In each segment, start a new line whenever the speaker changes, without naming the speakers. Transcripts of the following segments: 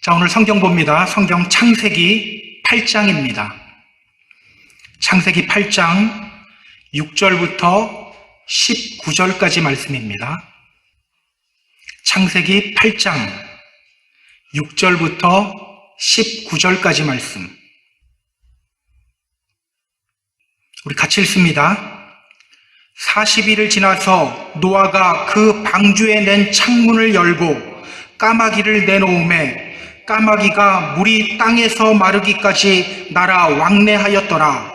자, 오늘 성경 봅니다. 성경 창세기 8장입니다. 창세기 8장 6절부터 19절까지 말씀입니다. 창세기 8장 6절부터 19절까지 말씀. 우리 같이 읽습니다. 40일을 지나서 노아가 그 방주에 낸 창문을 열고 까마귀를 내놓음에 까마귀가 물이 땅에서 마르기까지 날아 왕래하였더라.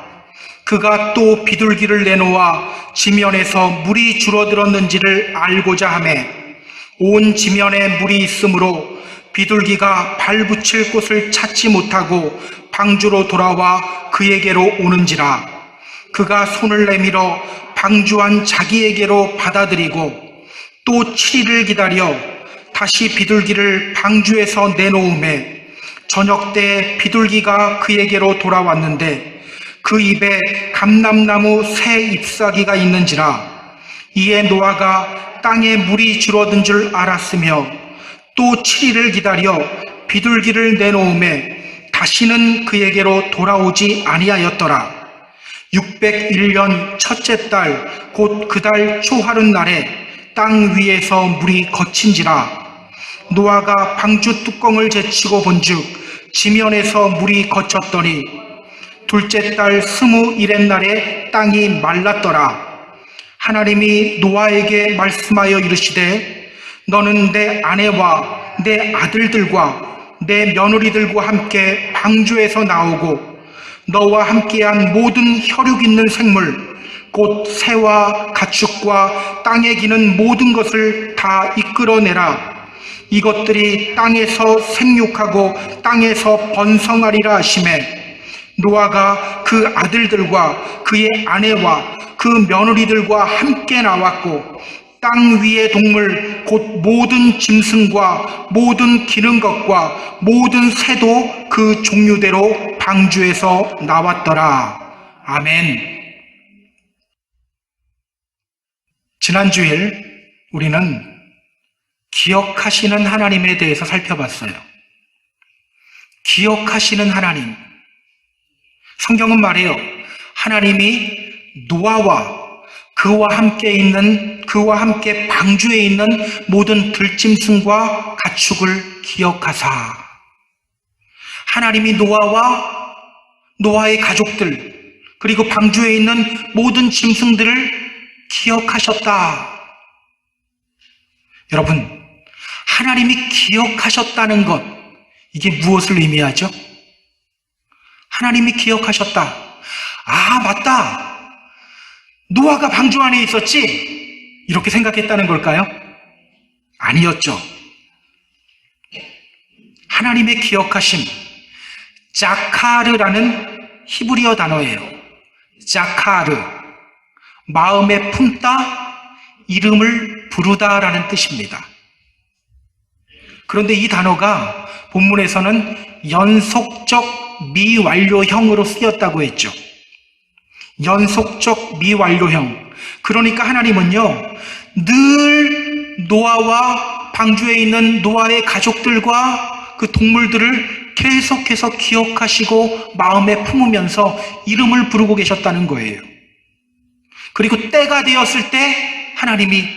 그가 또 비둘기를 내놓아 지면에서 물이 줄어들었는지를 알고자 하매 온 지면에 물이 있으므로 비둘기가 발 붙일 곳을 찾지 못하고 방주로 돌아와 그에게로 오는지라. 그가 손을 내밀어 방주한 자기에게로 받아들이고 또 7일을 기다려 다시 비둘기를 방주에서 내놓음에 저녁 때 비둘기가 그에게로 돌아왔는데 그 입에 감람나무 새 잎사귀가 있는지라. 이에 노아가 땅에 물이 줄어든 줄 알았으며 또 7일을 기다려 비둘기를 내놓음에 다시는 그에게로 돌아오지 아니하였더라. 601년 첫째 달 곧 그 달 초하룻날에 땅 위에서 물이 거친지라. 노아가 방주 뚜껑을 제치고 본즉 지면에서 물이 거쳤더니 둘째 달 21의 날에 땅이 말랐더라. 하나님이 노아에게 말씀하여 이르시되 너는 내 아내와 내 아들들과 내 며느리들과 함께 방주에서 나오고 너와 함께한 모든 혈육 있는 생물 곧 새와 가축과 땅에 기는 모든 것을 다 이끌어내라. 이것들이 땅에서 생육하고 땅에서 번성하리라 하시매 노아가 그 아들들과 그의 아내와 그 며느리들과 함께 나왔고 땅 위의 동물 곧 모든 짐승과 모든 기는 것과 모든 새도 그 종류대로 방주에서 나왔더라. 아멘. 지난 주일 우리는 기억하시는 하나님에 대해서 살펴봤어요. 기억하시는 하나님. 성경은 말해요. 하나님이 노아와 그와 함께 방주에 있는 모든 들짐승과 가축을 기억하사. 하나님이 노아와 노아의 가족들 그리고 방주에 있는 모든 짐승들을 기억하셨다. 여러분, 하나님이 기억하셨다는 것, 이게 무엇을 의미하죠? 하나님이 기억하셨다. 아, 맞다. 노아가 방주 안에 있었지? 이렇게 생각했다는 걸까요? 아니었죠. 하나님의 기억하심, 자카르라는 히브리어 단어예요. 자카르, 마음에 품다, 이름을 부르다라는 뜻입니다. 그런데 이 단어가 본문에서는 연속적 미완료형으로 쓰였다고 했죠. 연속적 미완료형. 그러니까 하나님은요, 늘 노아와 방주에 있는 노아의 가족들과 그 동물들을 계속해서 기억하시고 마음에 품으면서 이름을 부르고 계셨다는 거예요. 그리고 때가 되었을 때 하나님이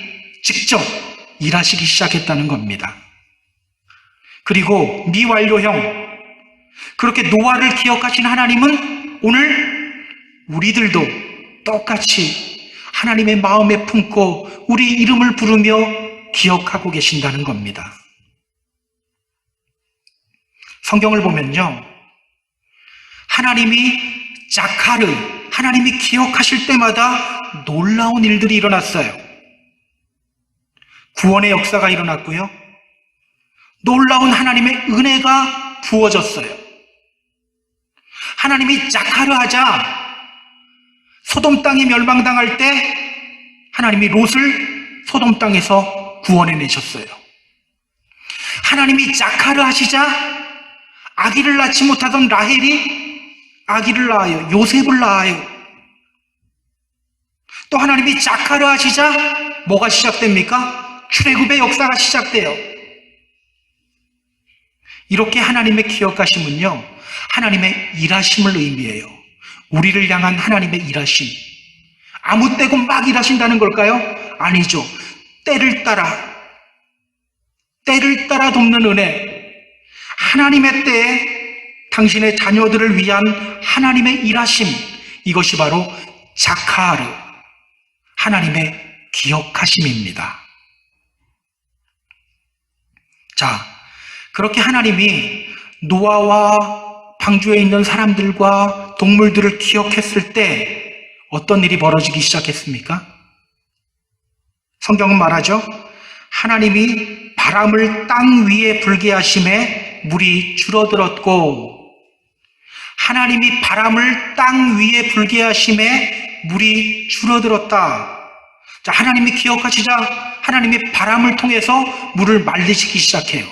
직접 일하시기 시작했다는 겁니다. 그리고 미완료형, 그렇게 노아를 기억하신 하나님은 오늘 우리들도 똑같이 하나님의 마음에 품고 우리 이름을 부르며 기억하고 계신다는 겁니다. 성경을 보면요, 하나님이 자카르, 하나님이 기억하실 때마다 놀라운 일들이 일어났어요. 구원의 역사가 일어났고요, 놀라운 하나님의 은혜가 부어졌어요. 하나님이 자카르 하자 소돔 땅이 멸망당할 때 하나님이 롯을 소돔 땅에서 구원해내셨어요. 하나님이 자카르 하시자 아기를 낳지 못하던 라헬이 아기를 낳아요. 요셉을 낳아요. 또 하나님이 자카르 하시자 뭐가 시작됩니까? 출애굽의 역사가 시작돼요. 이렇게 하나님의 기억하심은요, 하나님의 일하심을 의미해요. 우리를 향한 하나님의 일하심. 아무 때고 막 일하신다는 걸까요? 아니죠. 때를 따라 돕는 은혜. 하나님의 때에 당신의 자녀들을 위한 하나님의 일하심. 이것이 바로 자카르, 하나님의 기억하심입니다. 자, 그렇게 하나님이 노아와 방주에 있는 사람들과 동물들을 기억했을 때 어떤 일이 벌어지기 시작했습니까? 성경은 말하죠. 하나님이 바람을 땅 위에 불게 하심에 물이 줄어들었고, 하나님이 바람을 땅 위에 불게 하심에 물이 줄어들었다. 자, 하나님이 기억하시자 하나님이 바람을 통해서 물을 말리시기 시작해요.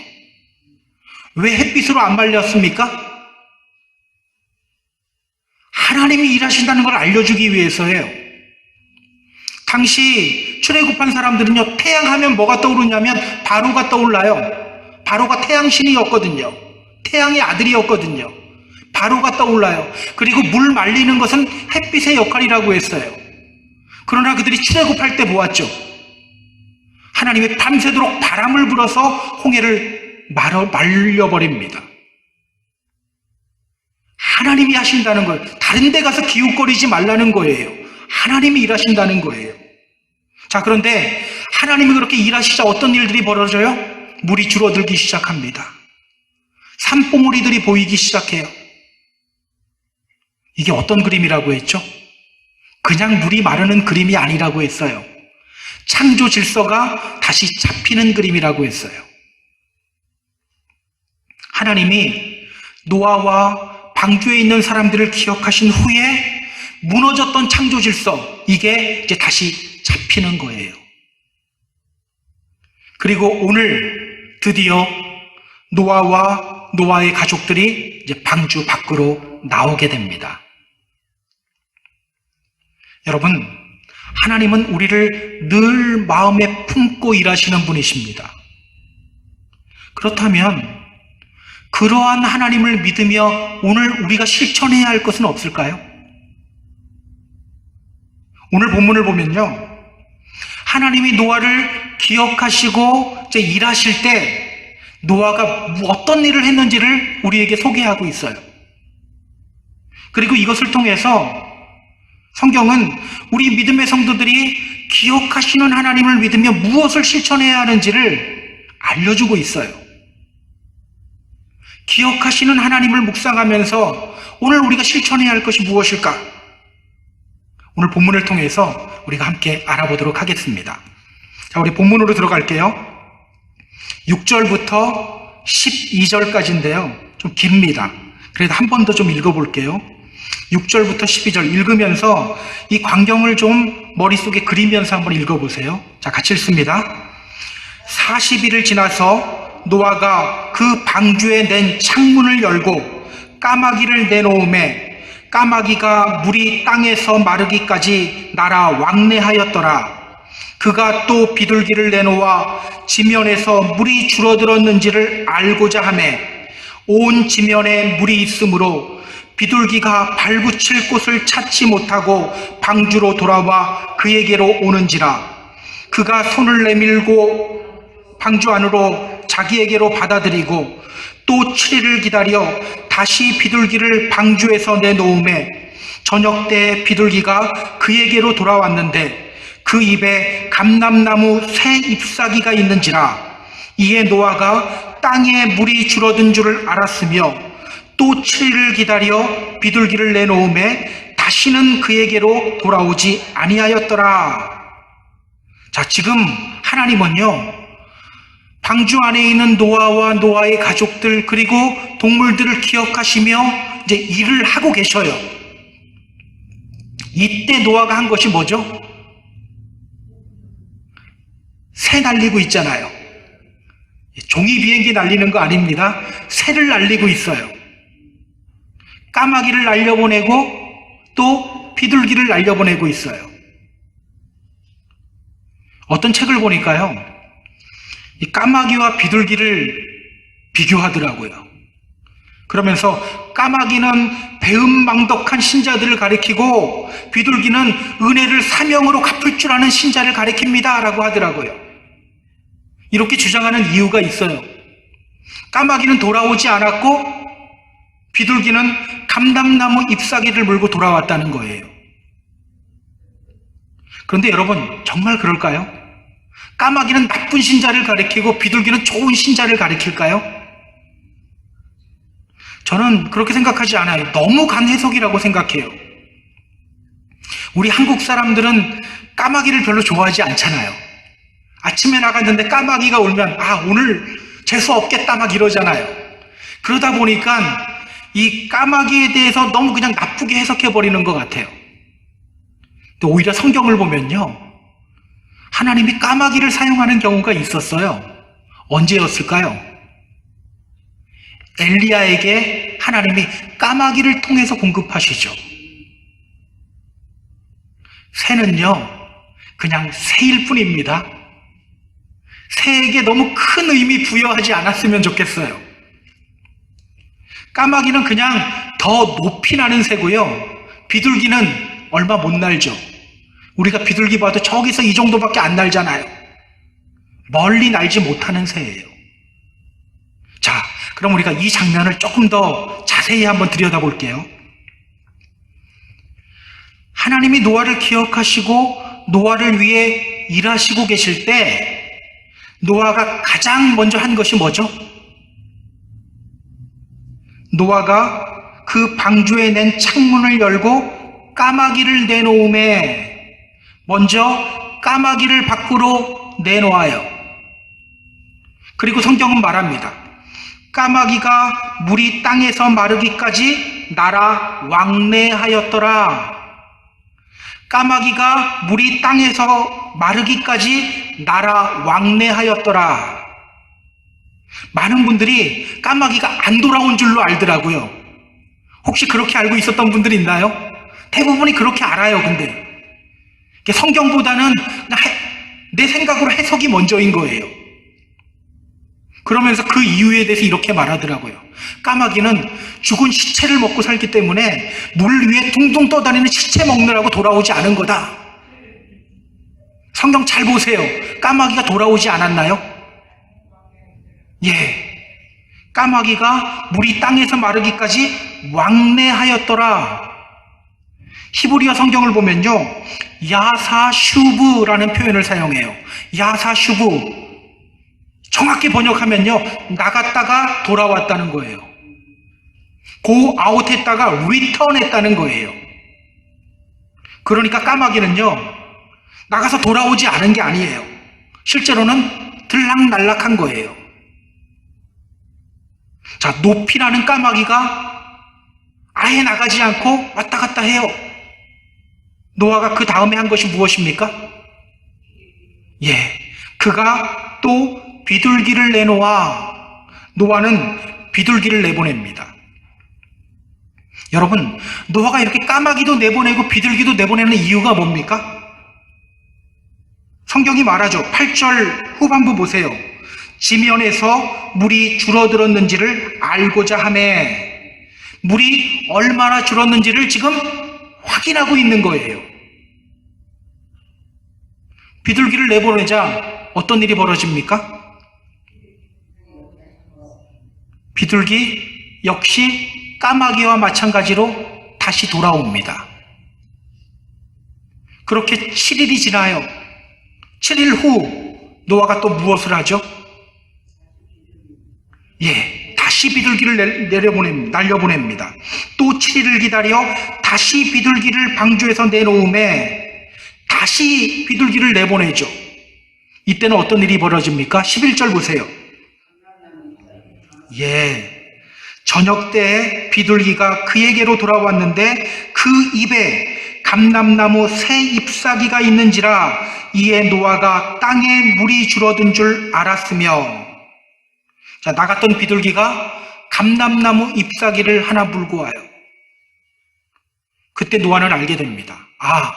왜 햇빛으로 안 말렸습니까? 하나님이 일하신다는 걸 알려주기 위해서예요. 당시 출애굽한 사람들은요, 태양하면 뭐가 떠오르냐면 바로가 떠올라요. 바로가 태양신이었거든요. 태양의 아들이었거든요. 바로가 떠올라요. 그리고 물 말리는 것은 햇빛의 역할이라고 했어요. 그러나 그들이 출애굽할 때 보았죠. 하나님이 밤새도록 바람을 불어서 홍해를 말려버립니다. 하나님이 하신다는 걸, 다른 데 가서 기웃거리지 말라는 거예요. 하나님이 일하신다는 거예요. 자, 그런데 하나님이 그렇게 일하시자 어떤 일들이 벌어져요? 물이 줄어들기 시작합니다. 산봉우리들이 보이기 시작해요. 이게 어떤 그림이라고 했죠? 그냥 물이 마르는 그림이 아니라고 했어요. 창조 질서가 다시 잡히는 그림이라고 했어요. 하나님이 노아와 방주에 있는 사람들을 기억하신 후에 무너졌던 창조 질서, 이게 이제 다시 잡히는 거예요. 그리고 오늘 드디어 노아와 노아의 가족들이 이제 방주 밖으로 나오게 됩니다. 여러분, 하나님은 우리를 늘 마음에 품고 일하시는 분이십니다. 그렇다면 그러한 하나님을 믿으며 오늘 우리가 실천해야 할 것은 없을까요? 오늘 본문을 보면요, 하나님이 노아를 기억하시고 이제 일하실 때 노아가 어떤 일을 했는지를 우리에게 소개하고 있어요. 그리고 이것을 통해서 성경은 우리 믿음의 성도들이 기억하시는 하나님을 믿으며 무엇을 실천해야 하는지를 알려주고 있어요. 기억하시는 하나님을 묵상하면서 오늘 우리가 실천해야 할 것이 무엇일까? 오늘 본문을 통해서 우리가 함께 알아보도록 하겠습니다. 자, 우리 본문으로 들어갈게요. 6절부터 12절까지인데요. 좀 깁니다. 그래도 한 번 더 좀 읽어볼게요. 6절부터 12절 읽으면서 이 광경을 좀 머릿속에 그리면서 한번 읽어보세요. 자, 같이 읽습니다. 40일을 지나서 노아가 그 방주에 낸 창문을 열고 까마귀를 내놓음에 까마귀가 물이 땅에서 마르기까지 날아 왕래하였더라. 그가 또 비둘기를 내놓아 지면에서 물이 줄어들었는지를 알고자 하매 온 지면에 물이 있으므로 비둘기가 발붙일 곳을 찾지 못하고 방주로 돌아와 그에게로 오는지라. 그가 손을 내밀고 방주 안으로 자기에게로 받아들이고 또 7일을 기다려 다시 비둘기를 방주에서 내놓음에 저녁 때 비둘기가 그에게로 돌아왔는데 그 입에 감람나무 새 잎사귀가 있는지라. 이에 노아가 땅에 물이 줄어든 줄을 알았으며 또 7일을 기다려 비둘기를 내놓음에 다시는 그에게로 돌아오지 아니하였더라. 자, 지금 하나님은요, 방주 안에 있는 노아와 노아의 가족들 그리고 동물들을 기억하시며 이제 일을 하고 계셔요. 이때 노아가 한 것이 뭐죠? 새 날리고 있잖아요. 종이 비행기 날리는 거 아닙니다. 새를 날리고 있어요. 까마귀를 날려보내고 또 비둘기를 날려보내고 있어요. 어떤 책을 보니까요, 이 까마귀와 비둘기를 비교하더라고요. 그러면서 까마귀는 배은망덕한 신자들을 가리키고 비둘기는 은혜를 사명으로 갚을 줄 아는 신자를 가리킵니다 라고 하더라고요. 이렇게 주장하는 이유가 있어요. 까마귀는 돌아오지 않았고 비둘기는 감람나무 잎사귀를 물고 돌아왔다는 거예요. 그런데 여러분, 정말 그럴까요? 까마귀는 나쁜 신자를 가리키고 비둘기는 좋은 신자를 가리킬까요? 저는 그렇게 생각하지 않아요. 너무 간 해석이라고 생각해요. 우리 한국 사람들은 까마귀를 별로 좋아하지 않잖아요. 아침에 나갔는데 까마귀가 울면 오늘 재수 없겠다 막 이러잖아요. 그러다 보니까 이 까마귀에 대해서 너무 그냥 나쁘게 해석해버리는 것 같아요. 또 오히려 성경을 보면요, 하나님이 까마귀를 사용하는 경우가 있었어요. 언제였을까요? 엘리야에게 하나님이 까마귀를 통해서 공급하시죠. 새는요, 그냥 새일 뿐입니다. 새에게 너무 큰 의미 부여하지 않았으면 좋겠어요. 까마귀는 그냥 더 높이 나는 새고요, 비둘기는 얼마 못 날죠. 우리가 비둘기 봐도 저기서 이 정도밖에 안 날잖아요. 멀리 날지 못하는 새예요. 자, 그럼 우리가 이 장면을 조금 더 자세히 한번 들여다볼게요. 하나님이 노아를 기억하시고 노아를 위해 일하시고 계실 때 노아가 가장 먼저 한 것이 뭐죠? 노아가 그 방주에 낸 창문을 열고 까마귀를 내놓음에 먼저 까마귀를 밖으로 내놓아요. 그리고 성경은 말합니다. 까마귀가 물이 땅에서 마르기까지 날아 왕래하였더라. 까마귀가 물이 땅에서 마르기까지 날아 왕래하였더라. 많은 분들이 까마귀가 안 돌아온 줄로 알더라고요. 혹시 그렇게 알고 있었던 분들이 있나요? 대부분이 그렇게 알아요. 근데 성경보다는 내 생각으로 해석이 먼저인 거예요. 그러면서 그 이유에 대해서 이렇게 말하더라고요. 까마귀는 죽은 시체를 먹고 살기 때문에 물 위에 둥둥 떠다니는 시체 먹느라고 돌아오지 않은 거다. 성경 잘 보세요. 까마귀가 돌아오지 않았나요? 예. 까마귀가 물이 땅에서 마르기까지 왕래하였더라. 히브리어 성경을 보면요, 야사슈브라는 표현을 사용해요. 야사슈브. 정확히 번역하면요, 나갔다가 돌아왔다는 거예요. go out 했다가 return 했다는 거예요. 그러니까 까마귀는요, 나가서 돌아오지 않은 게 아니에요. 실제로는 들락날락한 거예요. 자, 높이 나는 까마귀가 아예 나가지 않고 왔다 갔다 해요. 노아가 그 다음에 한 것이 무엇입니까? 예, 그가 또 비둘기를 내놓아. 노아는 비둘기를 내보냅니다. 여러분, 노아가 이렇게 까마귀도 내보내고 비둘기도 내보내는 이유가 뭡니까? 성경이 말하죠. 8절 후반부 보세요. 지면에서 물이 줄어들었는지를 알고자 하매. 물이 얼마나 줄었는지를 지금 확인하고 있는 거예요. 비둘기를 내보내자 어떤 일이 벌어집니까? 비둘기 역시 까마귀와 마찬가지로 다시 돌아옵니다. 그렇게 7일이 지나요. 7일 후 노아가 또 무엇을 하죠? 예, 다시 비둘기를 날려보냅니다. 또 7일을 기다려 다시 비둘기를 방주에서 내놓음에 다시 비둘기를 내보내죠. 이때는 어떤 일이 벌어집니까? 11절 보세요. 예, 저녁 때에 비둘기가 그에게로 돌아왔는데 그 입에 감람나무 새 잎사귀가 있는지라 이에 노아가 땅에 물이 줄어든 줄 알았으며. 자, 나갔던 비둘기가 감람나무 잎사귀를 하나 물고 와요. 그때 노아는 알게 됩니다. 아,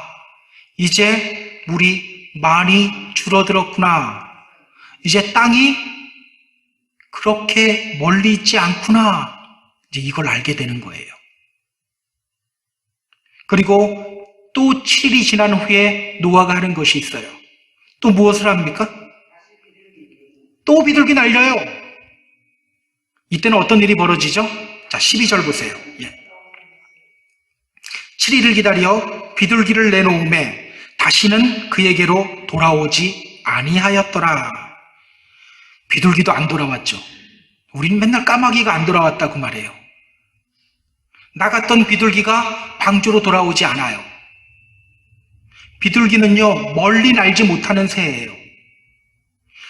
이제 물이 많이 줄어들었구나. 이제 땅이 그렇게 멀리 있지 않구나. 이제 이걸 알게 되는 거예요. 그리고 또 7일이 지난 후에 노아가 하는 것이 있어요. 또 무엇을 합니까? 또 비둘기 날려요. 이때는 어떤 일이 벌어지죠? 자, 12절 보세요. 7일을 기다려 비둘기를 내놓음에 다시는 그에게로 돌아오지 아니하였더라. 비둘기도 안 돌아왔죠. 우리는 맨날 까마귀가 안 돌아왔다고 말해요. 나갔던 비둘기가 방주로 돌아오지 않아요. 비둘기는요, 멀리 날지 못하는 새예요.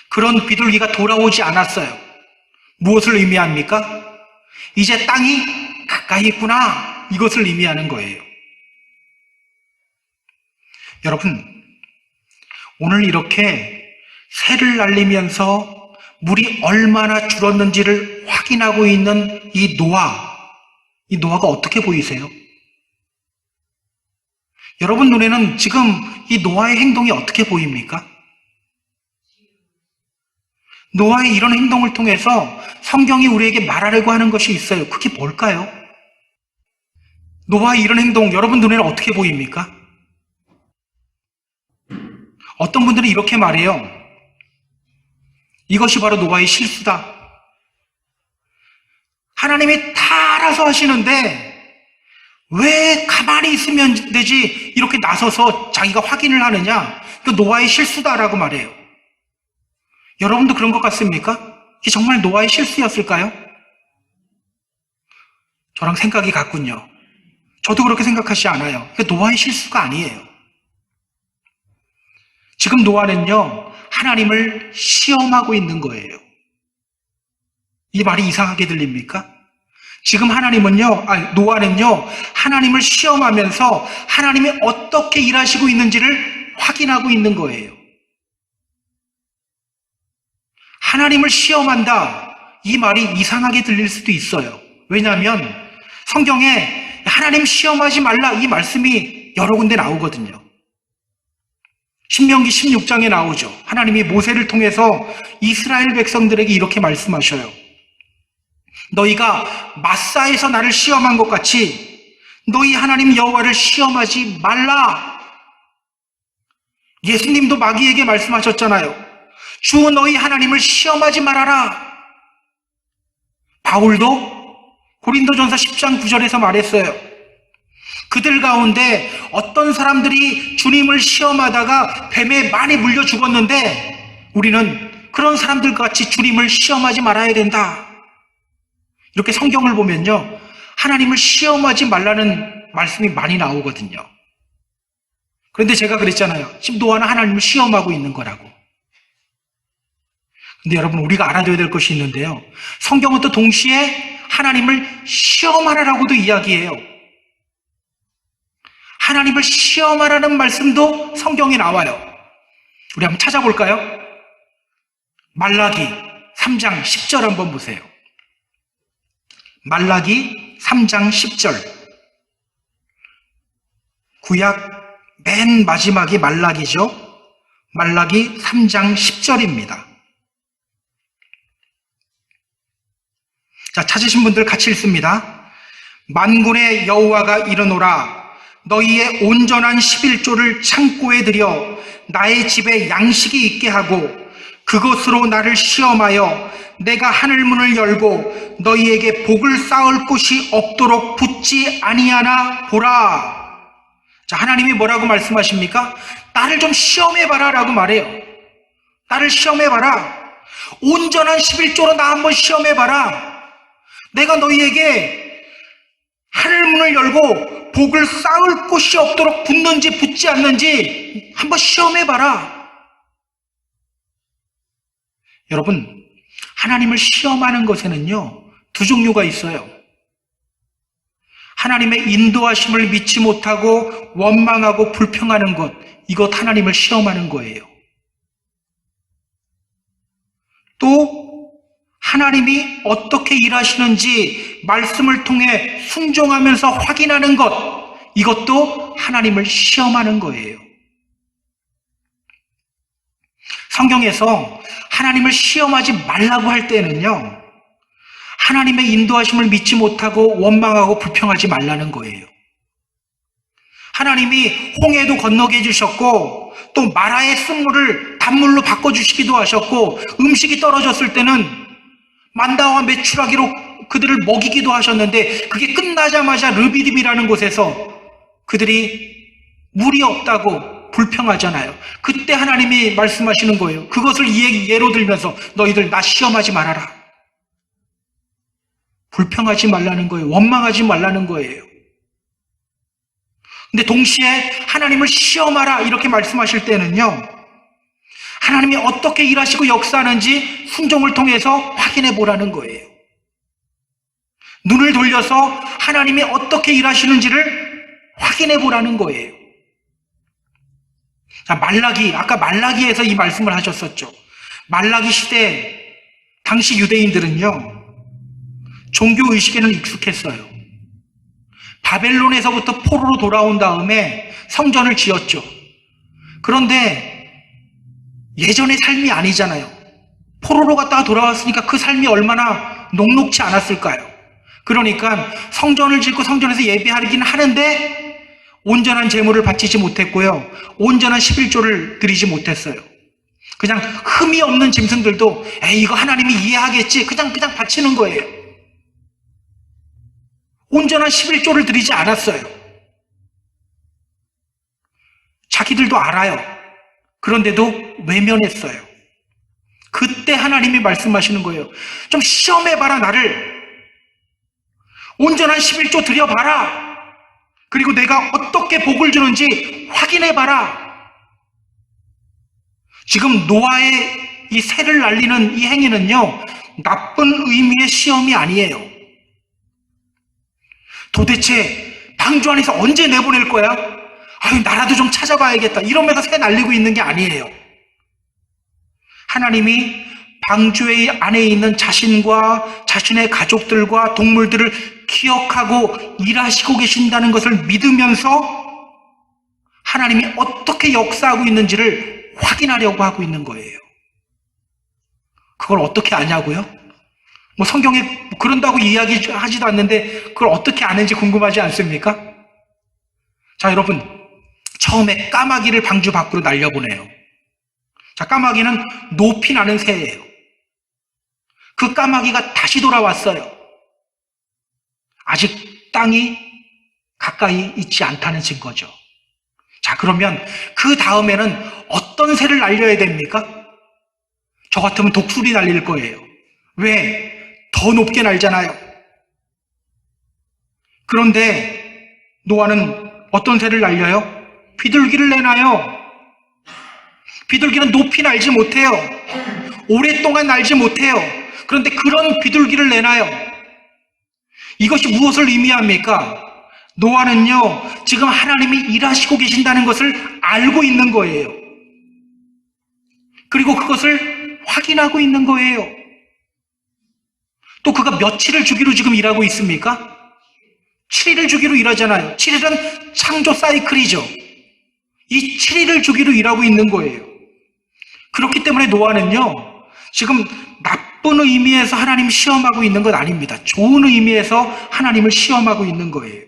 그런 비둘기가 돌아오지 않았어요. 무엇을 의미합니까? 이제 땅이 가까이 있구나. 이것을 의미하는 거예요. 여러분, 오늘 이렇게 새를 날리면서 물이 얼마나 줄었는지를 확인하고 있는 이 노아가 어떻게 보이세요? 여러분 눈에는 지금 이 노아의 행동이 어떻게 보입니까? 노아의 이런 행동을 통해서 성경이 우리에게 말하려고 하는 것이 있어요. 그게 뭘까요? 노아의 이런 행동, 여러분 눈에는 어떻게 보입니까? 어떤 분들은 이렇게 말해요. 이것이 바로 노아의 실수다. 하나님이 다 알아서 하시는데 왜 가만히 있으면 되지 이렇게 나서서 자기가 확인을 하느냐? 그 노아의 실수다라고 말해요. 여러분도 그런 것 같습니까? 이게 정말 노아의 실수였을까요? 저랑 생각이 같군요. 저도 그렇게 생각하지 않아요. 그게 노아의 실수가 아니에요. 지금 노아는요, 하나님을 시험하고 있는 거예요. 이 말이 이상하게 들립니까? 지금 노아는요, 하나님을 시험하면서 하나님이 어떻게 일하시고 있는지를 확인하고 있는 거예요. 하나님을 시험한다. 이 말이 이상하게 들릴 수도 있어요. 왜냐하면 성경에 하나님 시험하지 말라 이 말씀이 여러 군데 나오거든요. 신명기 16장에 나오죠. 하나님이 모세를 통해서 이스라엘 백성들에게 이렇게 말씀하셔요. 너희가 마사에서 나를 시험한 것 같이 너희 하나님 여호와를 시험하지 말라. 예수님도 마귀에게 말씀하셨잖아요. 주 너희 하나님을 시험하지 말아라. 바울도 고린도전서 10장 9절에서 말했어요. 그들 가운데 어떤 사람들이 주님을 시험하다가 뱀에 많이 물려 죽었는데 우리는 그런 사람들 같이 주님을 시험하지 말아야 된다. 이렇게 성경을 보면요, 하나님을 시험하지 말라는 말씀이 많이 나오거든요. 그런데 제가 그랬잖아요. 지금 노아는 하나님을 시험하고 있는 거라고. 근데 여러분, 우리가 알아둬야 될 것이 있는데요. 성경은 또 동시에 하나님을 시험하라라고도 이야기해요. 하나님을 시험하라는 말씀도 성경에 나와요. 우리 한번 찾아볼까요? 말라기 3장 10절 한번 보세요. 말라기 3장 10절. 구약 맨 마지막이 말라기죠. 말라기 3장 10절입니다. 자, 찾으신 분들 같이 읽습니다. 만군의 여호와가 이르노라. 너희의 온전한 11조를 창고에 들여 나의 집에 양식이 있게 하고 그것으로 나를 시험하여 내가 하늘문을 열고 너희에게 복을 쌓을 곳이 없도록 붙지 아니하나 보라. 자, 하나님이 뭐라고 말씀하십니까? 나를 좀 시험해봐라 라고 말해요. 나를 시험해봐라. 온전한 11조로 나 한번 시험해봐라. 내가 너희에게 하늘문을 열고 복을 쌓을 곳이 없도록 붙는지 붙지 않는지 한번 시험해봐라. 여러분, 하나님을 시험하는 것에는요, 두 종류가 있어요. 하나님의 인도하심을 믿지 못하고 원망하고 불평하는 것, 이것 하나님을 시험하는 거예요. 또 하나님이 어떻게 일하시는지 말씀을 통해 순종하면서 확인하는 것, 이것도 하나님을 시험하는 거예요. 성경에서 하나님을 시험하지 말라고 할 때는요, 하나님의 인도하심을 믿지 못하고 원망하고 불평하지 말라는 거예요. 하나님이 홍해도 건너게 해주셨고 또 마라의 쓴물을 단물로 바꿔주시기도 하셨고 음식이 떨어졌을 때는 만다와 메추라기로 그들을 먹이기도 하셨는데 그게 끝나자마자 르비딤이라는 곳에서 그들이 물이 없다고 불평하잖아요. 그때 하나님이 말씀하시는 거예요. 그것을 예로 들면서 너희들 나 시험하지 말아라. 불평하지 말라는 거예요. 원망하지 말라는 거예요. 근데 동시에 하나님을 시험하라 이렇게 말씀하실 때는요, 하나님이 어떻게 일하시고 역사하는지 순종을 통해서 확인해 보라는 거예요. 눈을 돌려서 하나님이 어떻게 일하시는지를 확인해 보라는 거예요. 자, 아까 말라기에서 이 말씀을 하셨었죠. 말라기 시대 당시 유대인들은요, 종교의식에는 익숙했어요. 바벨론에서부터 포로로 돌아온 다음에 성전을 지었죠. 그런데 예전의 삶이 아니잖아요. 포로로 갔다가 돌아왔으니까 그 삶이 얼마나 녹록지 않았을까요? 그러니까 성전을 짓고 성전에서 예배하긴 하는데 온전한 제물을 바치지 못했고요. 온전한 11조를 드리지 못했어요. 그냥 흠이 없는 짐승들도 이거 하나님이 이해하겠지 그냥 바치는 거예요. 온전한 11조를 드리지 않았어요. 자기들도 알아요. 그런데도 외면했어요. 그때 하나님이 말씀하시는 거예요. 좀 시험해봐라 나를. 온전한 11조 드려봐라. 그리고 내가 어떻게 복을 주는지 확인해봐라. 지금 노아의 이 새를 날리는 이 행위는요, 나쁜 의미의 시험이 아니에요. 도대체 방주 안에서 언제 내보낼 거야? 나라도 좀 찾아봐야겠다. 이러면서 새 날리고 있는 게 아니에요. 하나님이 방주 안에 있는 자신과 자신의 가족들과 동물들을 기억하고 일하시고 계신다는 것을 믿으면서 하나님이 어떻게 역사하고 있는지를 확인하려고 하고 있는 거예요. 그걸 어떻게 아냐고요? 성경에 그런다고 이야기하지도 않는데 그걸 어떻게 아는지 궁금하지 않습니까? 자, 여러분, 처음에 까마귀를 방주 밖으로 날려보내요. 자, 까마귀는 높이 나는 새예요. 그 까마귀가 다시 돌아왔어요. 아직 땅이 가까이 있지 않다는 증거죠. 자, 그러면 그 다음에는 어떤 새를 날려야 됩니까? 저 같으면 독수리 날릴 거예요. 왜? 더 높게 날잖아요. 그런데 노아는 어떤 새를 날려요? 비둘기를 내놔요. 비둘기는 높이 날지 못해요. 오랫동안 날지 못해요. 그런데 그런 비둘기를 내놔요. 이것이 무엇을 의미합니까? 노아는요, 지금 하나님이 일하시고 계신다는 것을 알고 있는 거예요. 그리고 그것을 확인하고 있는 거예요. 또 그가 며칠을 주기로 지금 일하고 있습니까? 7일을 주기로 일하잖아요. 7일은 창조 사이클이죠. 이 7일을 주기로 일하고 있는 거예요. 그렇기 때문에 노아는요, 지금 나쁜 의미에서 하나님 시험하고 있는 건 아닙니다. 좋은 의미에서 하나님을 시험하고 있는 거예요.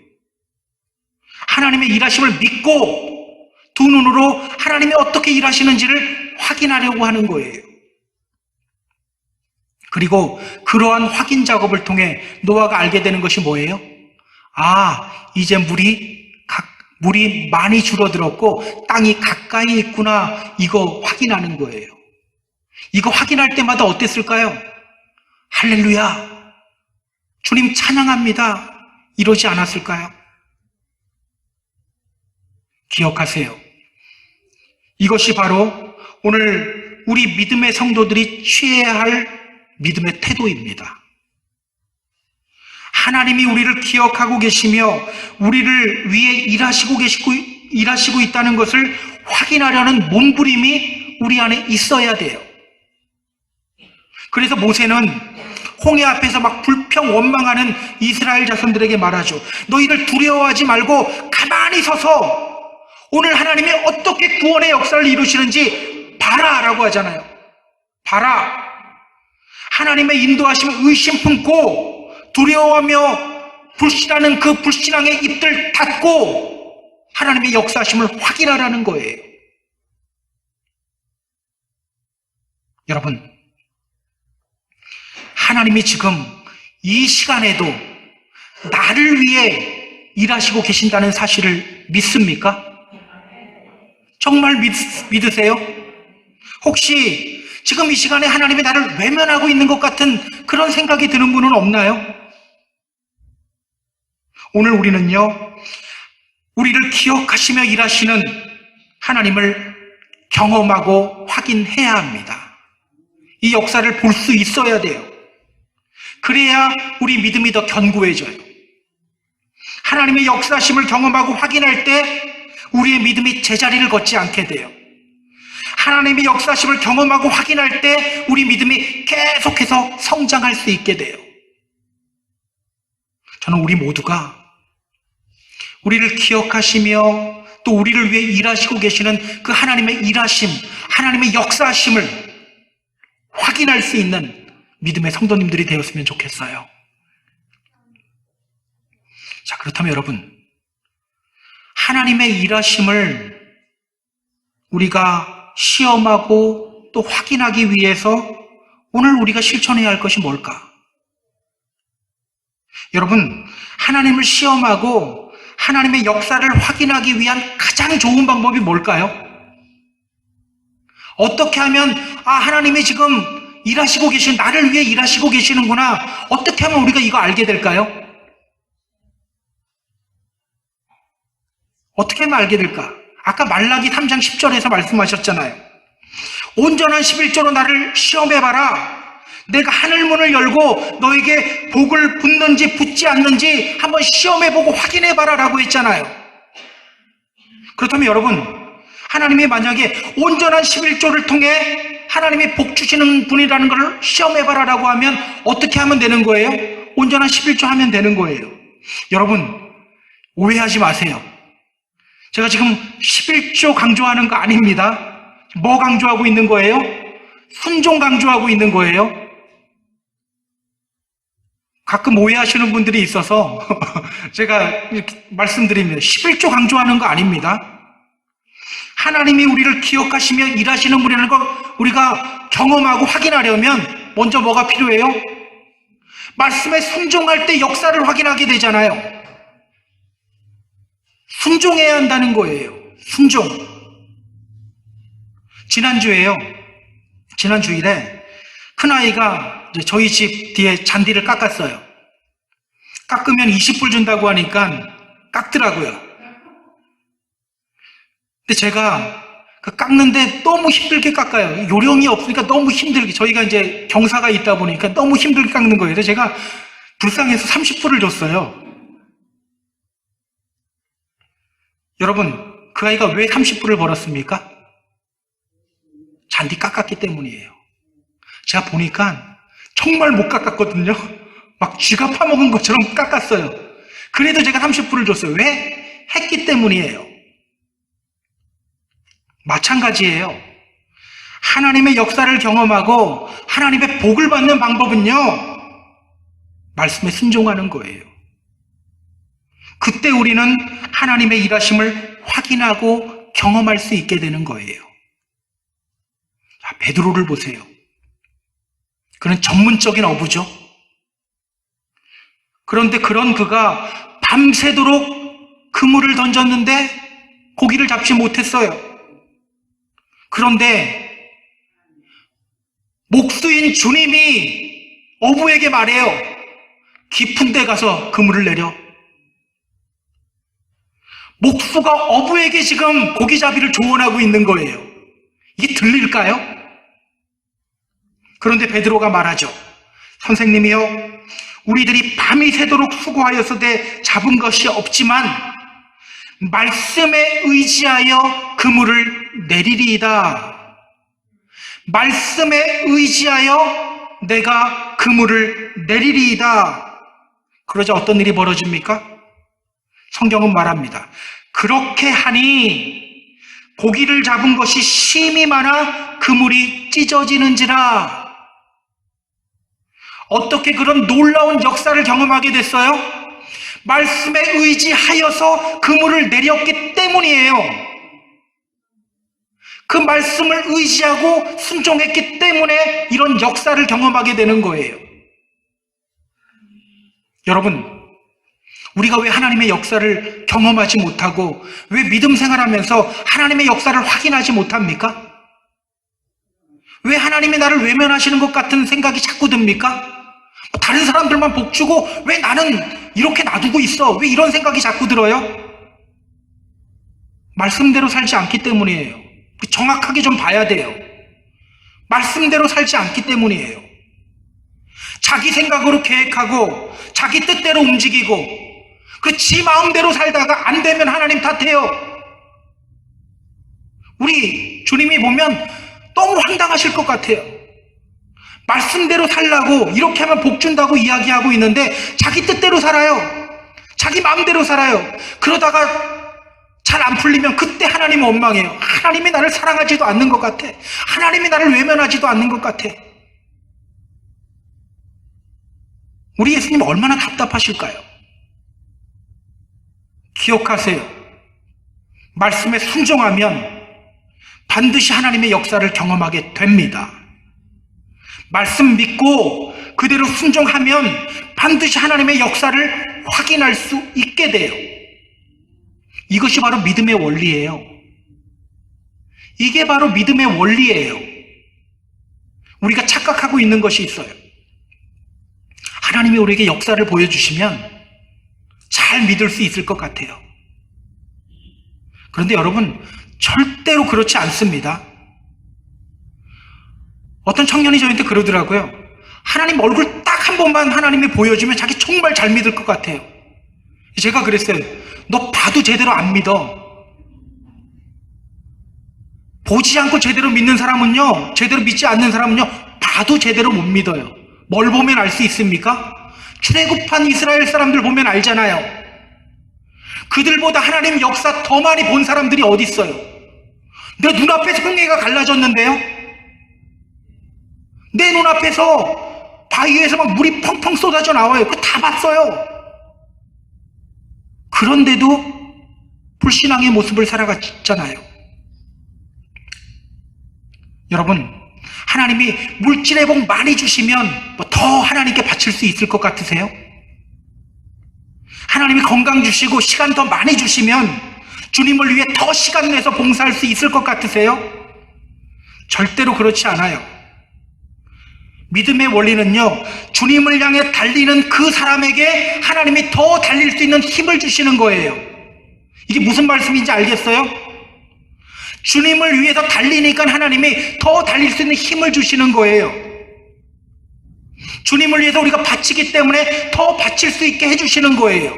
하나님의 일하심을 믿고 두 눈으로 하나님이 어떻게 일하시는지를 확인하려고 하는 거예요. 그리고 그러한 확인 작업을 통해 노아가 알게 되는 것이 뭐예요? 이제 물이 많이 줄어들었고 땅이 가까이 있구나, 이거 확인하는 거예요. 이거 확인할 때마다 어땠을까요? 할렐루야, 주님 찬양합니다, 이러지 않았을까요? 기억하세요. 이것이 바로 오늘 우리 믿음의 성도들이 취해야 할 믿음의 태도입니다. 하나님이 우리를 기억하고 계시며 우리를 위해 일하시고 있다는 것을 확인하려는 몸부림이 우리 안에 있어야 돼요. 그래서 모세는 홍해 앞에서 막 불평 원망하는 이스라엘 자손들에게 말하죠. 너희들 두려워하지 말고 가만히 서서 오늘 하나님이 어떻게 구원의 역사를 이루시는지 봐라 라고 하잖아요. 봐라. 하나님의 인도하심을 의심 품고 두려워하며 불신하는 그 불신앙의 입들 닫고 하나님의 역사하심을 확인하라는 거예요. 여러분, 하나님이 지금 이 시간에도 나를 위해 일하시고 계신다는 사실을 믿습니까? 정말 믿으세요? 혹시 지금 이 시간에 하나님이 나를 외면하고 있는 것 같은 그런 생각이 드는 분은 없나요? 오늘 우리는요, 우리를 기억하시며 일하시는 하나님을 경험하고 확인해야 합니다. 이 역사를 볼 수 있어야 돼요. 그래야 우리 믿음이 더 견고해져요. 하나님의 역사심을 경험하고 확인할 때 우리의 믿음이 제자리를 걷지 않게 돼요. 하나님의 역사심을 경험하고 확인할 때 우리 믿음이 계속해서 성장할 수 있게 돼요. 저는 우리 모두가 우리를 기억하시며 또 우리를 위해 일하시고 계시는 그 하나님의 일하심, 하나님의 역사심을 확인할 수 있는 믿음의 성도님들이 되었으면 좋겠어요. 자, 그렇다면 여러분, 하나님의 일하심을 우리가 시험하고 또 확인하기 위해서 오늘 우리가 실천해야 할 것이 뭘까? 여러분, 하나님을 시험하고 하나님의 역사를 확인하기 위한 가장 좋은 방법이 뭘까요? 어떻게 하면 하나님이 지금 일하시고 계신, 나를 위해 일하시고 계시는구나, 어떻게 하면 우리가 이거 알게 될까요? 어떻게 하면 알게 될까? 아까 말라기 3장 10절에서 말씀하셨잖아요. 온전한 11조로 나를 시험해봐라. 내가 하늘문을 열고 너에게 복을 붓는지 붓지 않는지 한번 시험해보고 확인해봐라 라고 했잖아요. 그렇다면 여러분, 하나님이 만약에 온전한 11조를 통해 하나님이 복 주시는 분이라는 것을 시험해봐라 라고 하면 어떻게 하면 되는 거예요? 온전한 11조 하면 되는 거예요. 여러분, 오해하지 마세요. 제가 지금 11조 강조하는 거 아닙니다. 뭐 강조하고 있는 거예요? 순종 강조하고 있는 거예요. 가끔 오해하시는 분들이 있어서 제가 이렇게 말씀드립니다. 11조 강조하는 거 아닙니다. 하나님이 우리를 기억하시며 일하시는 분이라는 걸 우리가 경험하고 확인하려면 먼저 뭐가 필요해요? 말씀에 순종할 때 역사를 확인하게 되잖아요. 순종해야 한다는 거예요. 순종. 지난주일에 큰아이가 저희 집 뒤에 잔디를 깎았어요. 깎으면 20불 준다고 하니까 깎더라고요. 근데 제가 깎는데 너무 힘들게 깎아요. 요령이 없으니까 너무 힘들게, 저희가 이제 경사가 있다 보니까 너무 힘들게 깎는 거예요. 그래서 제가 불쌍해서 30불을 줬어요. 여러분, 그 아이가 왜 30불을 벌었습니까? 잔디 깎았기 때문이에요. 제가 보니까 정말 못 깎았거든요. 막 쥐가 파먹은 것처럼 깎았어요. 그래도 제가 30불을 줬어요. 왜? 했기 때문이에요. 마찬가지예요. 하나님의 역사를 경험하고 하나님의 복을 받는 방법은요, 말씀에 순종하는 거예요. 그때 우리는 하나님의 일하심을 확인하고 경험할 수 있게 되는 거예요. 자, 베드로를 보세요. 그는 전문적인 어부죠. 그런데 그런 그가 밤새도록 그물을 던졌는데 고기를 잡지 못했어요. 그런데 목수인 주님이 어부에게 말해요. 깊은 데 가서 그물을 내려. 목수가 어부에게 지금 고기잡이를 조언하고 있는 거예요. 이게 들릴까요? 그런데 베드로가 말하죠. 선생님이요, 우리들이 밤이 새도록 수고하여서도 잡은 것이 없지만 말씀에 의지하여 그물을 내리리이다. 말씀에 의지하여 내가 그물을 내리리이다. 그러자 어떤 일이 벌어집니까? 성경은 말합니다. 그렇게 하니 고기를 잡은 것이 심히 많아 그물이 찢어지는지라. 어떻게 그런 놀라운 역사를 경험하게 됐어요? 말씀에 의지하여서 그물을 내렸기 때문이에요. 그 말씀을 의지하고 순종했기 때문에 이런 역사를 경험하게 되는 거예요. 여러분, 우리가 왜 하나님의 역사를 경험하지 못하고 왜 믿음 생활하면서 하나님의 역사를 확인하지 못합니까? 왜 하나님이 나를 외면하시는 것 같은 생각이 자꾸 듭니까? 다른 사람들만 복주고 왜 나는 이렇게 놔두고 있어? 왜 이런 생각이 자꾸 들어요? 말씀대로 살지 않기 때문이에요. 정확하게 좀 봐야 돼요. 말씀대로 살지 않기 때문이에요. 자기 생각으로 계획하고 자기 뜻대로 움직이고 그 지 마음대로 살다가 안 되면 하나님 탓해요. 우리 주님이 보면 너무 황당하실 것 같아요. 말씀대로 살라고 이렇게 하면 복 준다고 이야기하고 있는데 자기 뜻대로 살아요. 자기 마음대로 살아요. 그러다가 잘 안 풀리면 그때 하나님은 원망해요. 하나님이 나를 사랑하지도 않는 것 같아. 하나님이 나를 외면하지도 않는 것 같아. 우리 예수님 얼마나 답답하실까요? 기억하세요. 말씀에 순종하면 반드시 하나님의 역사를 경험하게 됩니다. 말씀 믿고 그대로 순종하면 반드시 하나님의 역사를 확인할 수 있게 돼요. 이것이 바로 믿음의 원리예요. 이게 바로 믿음의 원리예요. 우리가 착각하고 있는 것이 있어요. 하나님이 우리에게 역사를 보여주시면 잘 믿을 수 있을 것 같아요. 그런데 여러분, 절대로 그렇지 않습니다. 어떤 청년이 저한테 그러더라고요. 하나님 얼굴 딱 한 번만 하나님이 보여주면 자기 정말 잘 믿을 것 같아요. 제가 그랬어요. 너 봐도 제대로 안 믿어. 보지 않고 제대로 믿는 사람은요, 제대로 믿지 않는 사람은요, 봐도 제대로 못 믿어요. 뭘 보면 알 수 있습니까? 출애굽한 이스라엘 사람들 보면 알잖아요. 그들보다 하나님 역사 더 많이 본 사람들이 어디 있어요? 내 눈앞에서 홍해가 갈라졌는데요? 내 눈앞에서 바위에서 막 물이 펑펑 쏟아져 나와요. 그거 다 봤어요. 그런데도 불신앙의 모습을 살아갔잖아요. 여러분, 하나님이 물질의 복 많이 주시면 더 하나님께 바칠 수 있을 것 같으세요? 하나님이 건강 주시고 시간 더 많이 주시면 주님을 위해 더 시간 내서 봉사할 수 있을 것 같으세요? 절대로 그렇지 않아요. 믿음의 원리는요, 주님을 향해 달리는 그 사람에게 하나님이 더 달릴 수 있는 힘을 주시는 거예요. 이게 무슨 말씀인지 알겠어요? 주님을 위해서 달리니까 하나님이 더 달릴 수 있는 힘을 주시는 거예요. 주님을 위해서 우리가 바치기 때문에 더 바칠 수 있게 해주시는 거예요.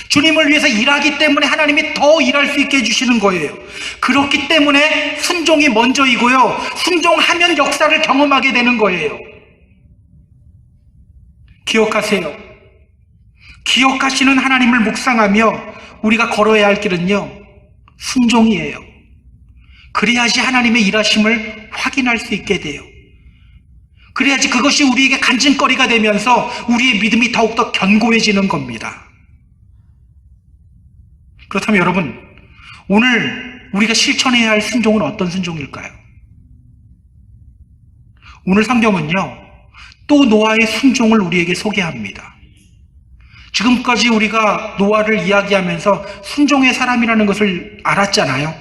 주님을 위해서 일하기 때문에 하나님이 더 일할 수 있게 해주시는 거예요. 그렇기 때문에 순종이 먼저이고요, 순종하면 역사를 경험하게 되는 거예요. 기억하세요. 기억하시는 하나님을 묵상하며 우리가 걸어야 할 길은요, 순종이에요. 그래야지 하나님의 일하심을 확인할 수 있게 돼요. 그래야지 그것이 우리에게 간증거리가 되면서 우리의 믿음이 더욱더 견고해지는 겁니다. 그렇다면 여러분, 오늘 우리가 실천해야 할 순종은 어떤 순종일까요? 오늘 성경은요, 또 노아의 순종을 우리에게 소개합니다. 지금까지 우리가 노아를 이야기하면서 순종의 사람이라는 것을 알았잖아요.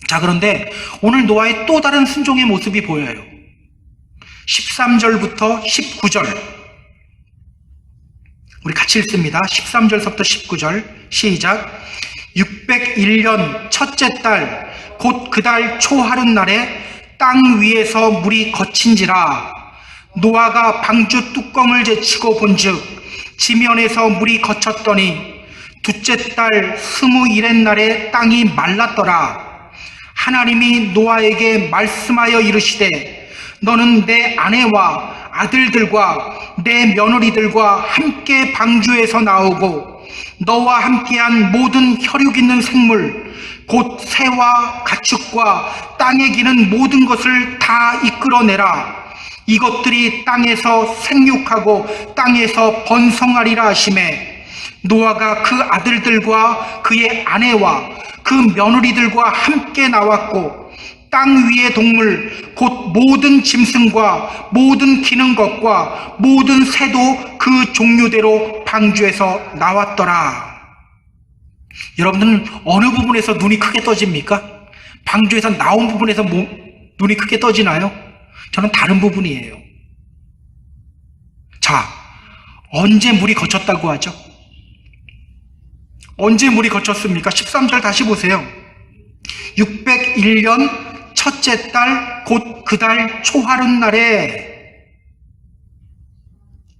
자, 그런데 오늘 노아의 또 다른 순종의 모습이 보여요. 13절부터 19절 우리 같이 읽습니다. 13절부터 19절 시작. 601년 첫째 달 곧 그 달 초하룻날에 땅 위에서 물이 거친지라 노아가 방주 뚜껑을 제치고 본즉 지면에서 물이 거쳤더니 둘째 달 21의 날에 땅이 말랐더라. 하나님이 노아에게 말씀하여 이르시되 너는 내 아내와 아들들과 내 며느리들과 함께 방주에서 나오고 너와 함께한 모든 혈육 있는 생물 곧 새와 가축과 땅에 기는 모든 것을 다 이끌어내라. 이것들이 땅에서 생육하고 땅에서 번성하리라 하시매 노아가 그 아들들과 그의 아내와 그 며느리들과 함께 나왔고 땅 위의 동물 곧 모든 짐승과 모든 기는 것과 모든 새도 그 종류대로 방주에서 나왔더라. 여러분들은 어느 부분에서 눈이 크게 떠집니까? 방주에서 나온 부분에서 눈이 크게 떠지나요? 저는 다른 부분이에요. 자, 언제 물이 거쳤다고 하죠? 언제 물이 거쳤습니까? 13절 다시 보세요. 601년 첫째 달 곧 그 달 초하룻 날에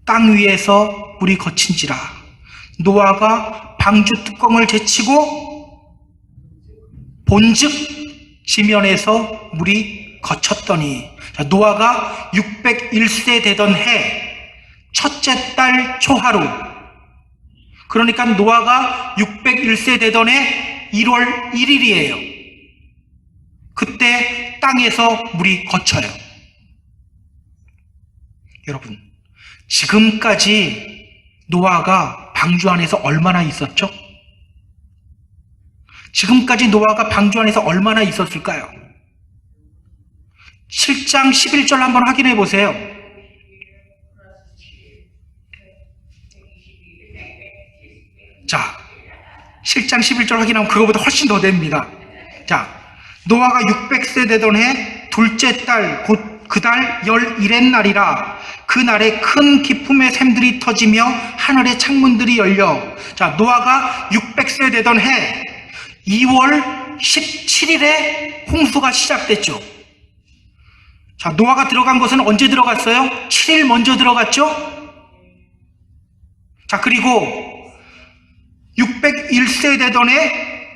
땅 위에서 물이 거친지라. 노아가 방주 뚜껑을 제치고 본즉 지면에서 물이 거쳤더니, 자, 노아가 601세 되던 해 첫째 달 초하루, 그러니까 노아가 601세 되던 해 1월 1일이에요. 그때 땅에서 물이 거쳐요. 여러분, 지금까지 노아가 방주 안에서 얼마나 있었죠? 지금까지 노아가 방주 안에서 얼마나 있었을까요? 7장 11절 한번 확인해 보세요. 자, 7장 11절 확인하면 그거보다 훨씬 더 됩니다. 자, 노아가 600세 되던 해 둘째 달 곧 그 달 11의 날이라. 그 날에 큰 기품의 샘들이 터지며 하늘의 창문들이 열려. 자, 노아가 600세 되던 해 2월 17일에 홍수가 시작됐죠. 자, 노아가 들어간 것은 언제 들어갔어요? 7일 먼저 들어갔죠? 자, 그리고 601세 되던 해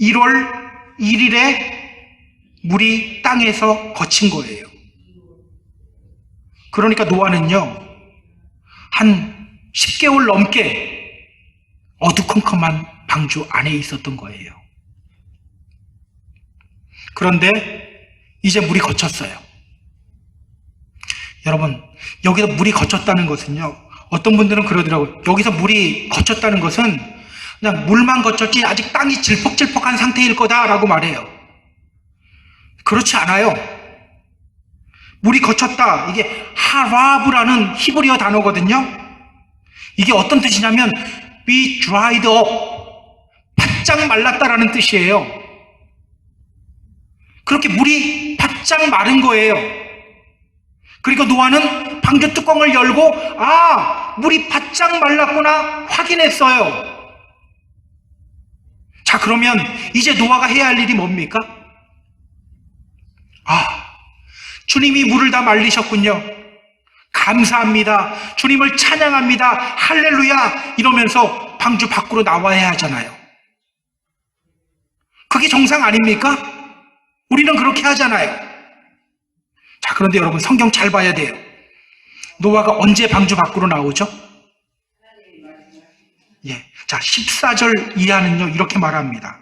1월 1일에 물이 땅에서 거친 거예요. 그러니까 노아는요, 한 10개월 넘게 어두컴컴한 방주 안에 있었던 거예요. 그런데 이제 물이 거쳤어요. 여러분, 여기서 물이 거쳤다는 것은요, 어떤 분들은 그러더라고요. 여기서 물이 거쳤다는 것은 그냥 물만 거쳤지 아직 땅이 질퍽질퍽한 상태일 거다라고 말해요. 그렇지 않아요. 물이 거쳤다, 이게 하라브라는 히브리어 단어거든요. 이게 어떤 뜻이냐면 be dried up, 바짝 말랐다라는 뜻이에요. 그렇게 물이 바짝 마른 거예요. 그리고 노아는 방주 뚜껑을 열고 물이 바짝 말랐구나 확인했어요. 자, 그러면 이제 노아가 해야 할 일이 뭡니까? 주님이 물을 다 말리셨군요. 감사합니다. 주님을 찬양합니다. 할렐루야 이러면서 방주 밖으로 나와야 하잖아요. 그게 정상 아닙니까? 우리는 그렇게 하잖아요. 자, 그런데 여러분, 성경 잘 봐야 돼요. 노아가 언제 방주 밖으로 나오죠? 자, 14절 이하는요, 이렇게 말합니다.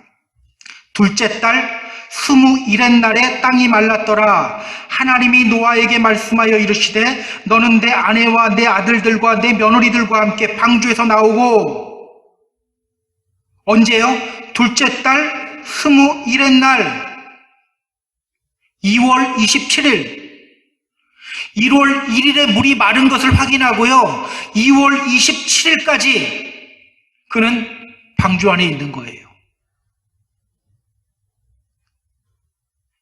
둘째 달 21의 날에 땅이 말랐더라. 하나님이 노아에게 말씀하여 이르시되 너는 내 아내와 내 아들들과 내 며느리들과 함께 방주에서 나오고. 언제요? 둘째 달 21의 날 2월 27일 1월 1일에 물이 마른 것을 확인하고요, 2월 27일까지 그는 방주 안에 있는 거예요.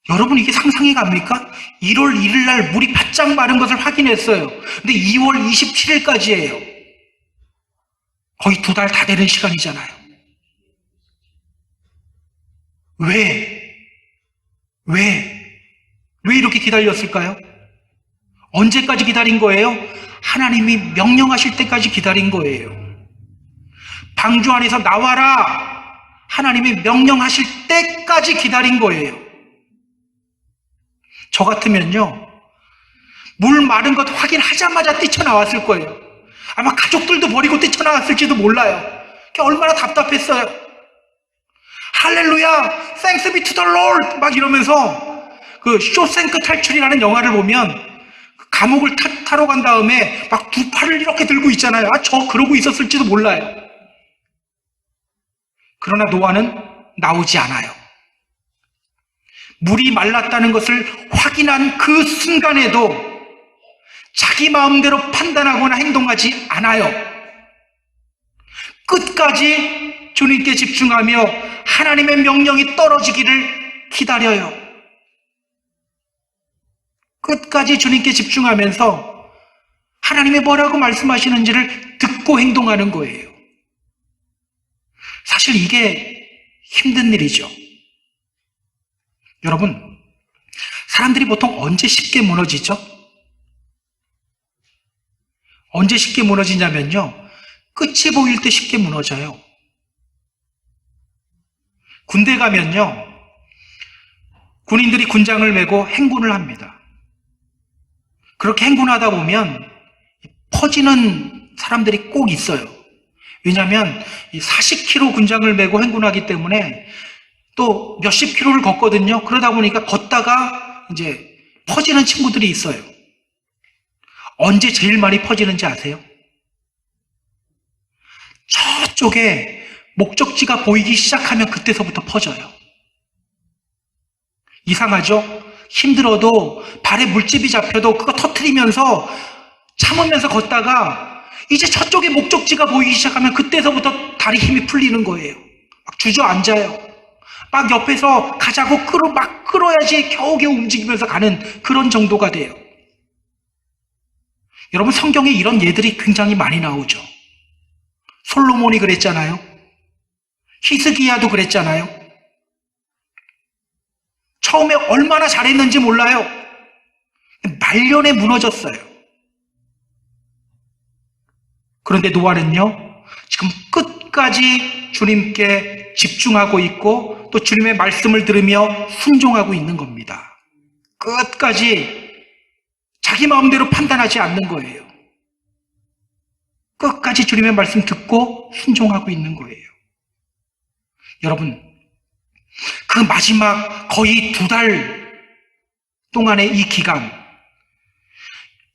여러분, 이게 상상이 갑니까? 1월 1일 날 물이 바짝 마른 것을 확인했어요. 근데 2월 27일까지예요. 거의 2달 다 되는 시간이잖아요. 왜 이렇게 기다렸을까요? 언제까지 기다린 거예요? 하나님이 명령하실 때까지 기다린 거예요. 방주 안에서 나와라, 하나님이 명령하실 때까지 기다린 거예요. 저 같으면요, 물 마른 것 확인하자마자 뛰쳐나왔을 거예요. 아마 가족들도 버리고 뛰쳐나왔을지도 몰라요. 얼마나 답답했어요. 할렐루야, thanks be to the Lord 막 이러면서 그 쇼생크 탈출이라는 영화를 보면 감옥을 타러 간 다음에 막 두 팔을 이렇게 들고 있잖아요. 저 그러고 있었을지도 몰라요. 그러나 노아는 나오지 않아요. 물이 말랐다는 것을 확인한 그 순간에도 자기 마음대로 판단하거나 행동하지 않아요. 끝까지 주님께 집중하며 하나님의 명령이 떨어지기를 기다려요. 끝까지 주님께 집중하면서 하나님이 뭐라고 말씀하시는지를 듣고 행동하는 거예요. 사실 이게 힘든 일이죠. 여러분, 사람들이 보통 언제 쉽게 무너지죠? 언제 쉽게 무너지냐면요, 끝이 보일 때 쉽게 무너져요. 군대 가면요, 군인들이 군장을 메고 행군을 합니다. 그렇게 행군하다 보면 퍼지는 사람들이 꼭 있어요. 왜냐하면 40km 군장을 메고 행군하기 때문에 또 몇십 킬로를 걷거든요. 그러다 보니까 걷다가 이제 퍼지는 친구들이 있어요. 언제 제일 많이 퍼지는지 아세요? 저쪽에 목적지가 보이기 시작하면 그때서부터 퍼져요. 이상하죠? 힘들어도 발에 물집이 잡혀도 그거 터트리면서 참으면서 걷다가 이제 저쪽에 목적지가 보이기 시작하면 그때서부터 다리 힘이 풀리는 거예요. 막 주저앉아요. 막 옆에서 가자고 막 끌어야지 겨우겨우 움직이면서 가는 그런 정도가 돼요. 여러분, 성경에 이런 예들이 굉장히 많이 나오죠. 솔로몬이 그랬잖아요. 히스기야도 그랬잖아요. 처음에 얼마나 잘했는지 몰라요. 말년에 무너졌어요. 그런데 노아는요, 지금 끝까지 주님께 집중하고 있고 또 주님의 말씀을 들으며 순종하고 있는 겁니다. 끝까지 자기 마음대로 판단하지 않는 거예요. 끝까지 주님의 말씀 듣고 순종하고 있는 거예요. 여러분, 그 마지막 거의 2달 동안의 이 기간,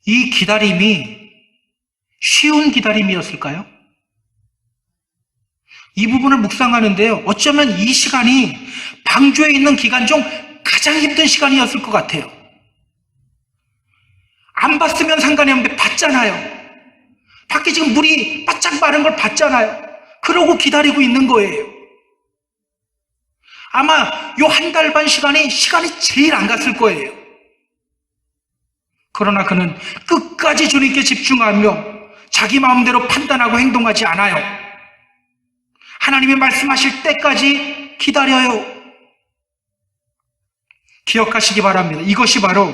이 기다림이 쉬운 기다림이었을까요? 이 부분을 묵상하는데요, 어쩌면 이 시간이 방주에 있는 기간 중 가장 힘든 시간이었을 것 같아요. 안 봤으면 상관이 없는데 봤잖아요. 밖에 지금 물이 바짝 마른 걸 봤잖아요. 그러고 기다리고 있는 거예요. 아마 요 1달 반 시간이 제일 안 갔을 거예요. 그러나 그는 끝까지 주님께 집중하며 자기 마음대로 판단하고 행동하지 않아요. 하나님이 말씀하실 때까지 기다려요. 기억하시기 바랍니다. 이것이 바로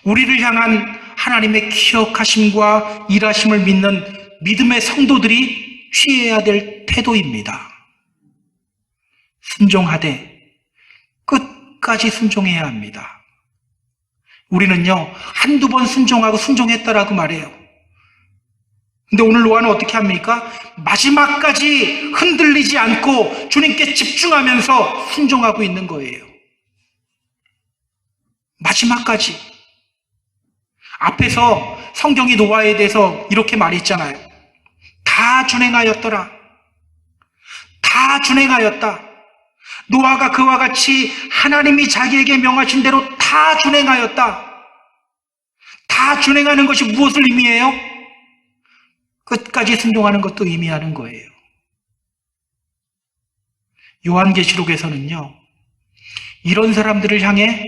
우리를 향한 하나님의 기억하심과 일하심을 믿는 믿음의 성도들이 취해야 될 태도입니다. 순종하되 끝까지 순종해야 합니다. 우리는요, 한두 번 순종하고 순종했다라고 말해요. 근데 오늘 노아는 어떻게 합니까? 마지막까지 흔들리지 않고 주님께 집중하면서 순종하고 있는 거예요. 마지막까지. 앞에서 성경이 노아에 대해서 이렇게 말했잖아요. 다 준행하였더라. 다 준행하였다. 노아가 그와 같이 하나님이 자기에게 명하신 대로 다 준행하였다. 다 준행하는 것이 무엇을 의미해요? 끝까지 순종하는 것도 의미하는 거예요. 요한계시록에서는요, 이런 사람들을 향해